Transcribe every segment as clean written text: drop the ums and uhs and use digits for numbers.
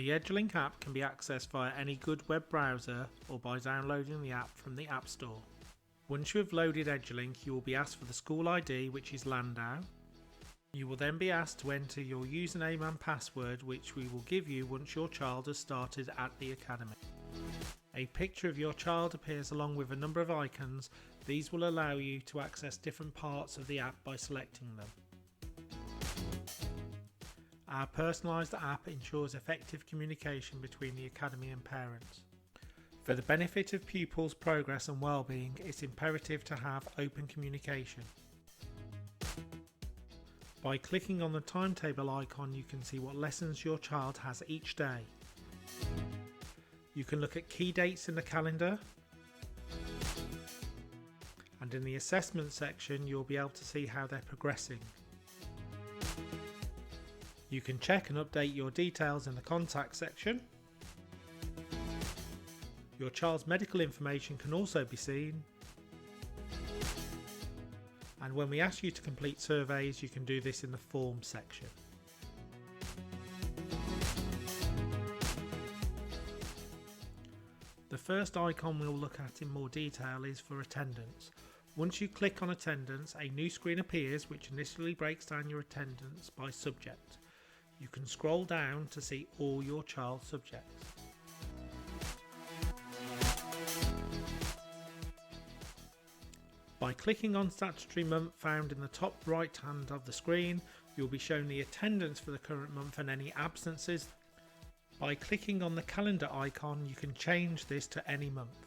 The Edulink app can be accessed via any good web browser or by downloading the app from the App Store. Once you have loaded Edulink, you will be asked for the school ID, which is Landau. You will then be asked to enter your username and password, which we will give you once your child has started at the Academy. A picture of your child appears along with a number of icons. These will allow you to access different parts of the app by selecting them. Our personalised app ensures effective communication between the Academy and parents. For the benefit of pupils' progress and well-being, it's imperative to have open communication. By clicking on the timetable icon, you can see what lessons your child has each day. You can look at key dates in the calendar, and in the assessment section you'll be able to see how they're progressing. You can check and update your details in the contact section. Your child's medical information can also be seen. And when we ask you to complete surveys, you can do this in the form section. The first icon we'll look at in more detail is for attendance. Once you click on attendance, a new screen appears which initially breaks down your attendance by subject. You can scroll down to see all your child's subjects. By clicking on statutory month found in the top right hand of the screen, you'll be shown the attendance for the current month and any absences. By clicking on the calendar icon, you can change this to any month.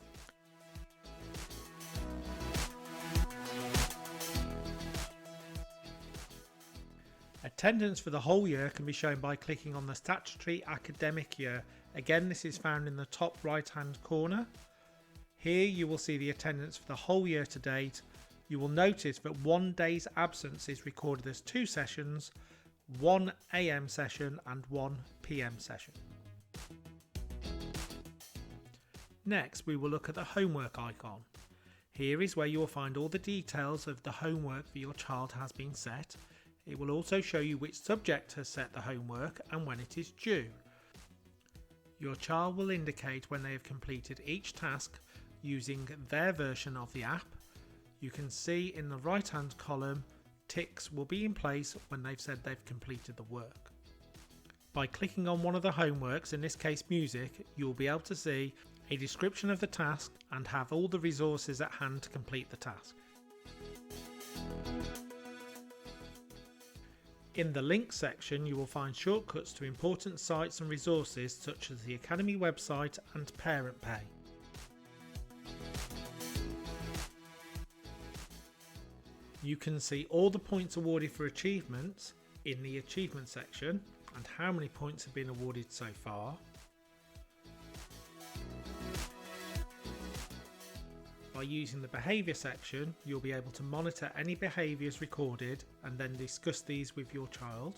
Attendance for the whole year can be shown by clicking on the statutory academic year. Again, this is found in the top right hand corner. Here you will see the attendance for the whole year to date. You will notice that 1 day's absence is recorded as 2 sessions, 1 AM session and 1 PM session. Next, we will look at the homework icon. Here is where you will find all the details of the homework that your child has been set. It will also show you which subject has set the homework and when it is due. Your child will indicate when they have completed each task using their version of the app. You can see in the right hand column, ticks will be in place when they've said they've completed the work. By clicking on one of the homeworks, in this case music, you will be able to see a description of the task and have all the resources at hand to complete the task. In the links section, you will find shortcuts to important sites and resources such as the Academy website and Parent Pay. You can see all the points awarded for achievements in the achievement section and how many points have been awarded so far. By using the behaviour section, you'll be able to monitor any behaviours recorded and then discuss these with your child.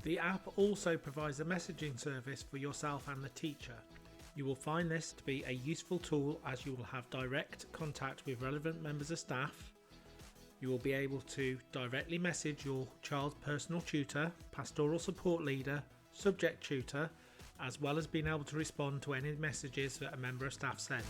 The app also provides a messaging service for yourself and the teacher. You will find this to be a useful tool as you will have direct contact with relevant members of staff. You will be able to directly message your child's personal tutor, pastoral support leader, subject tutor, as well as being able to respond to any messages that a member of staff sends.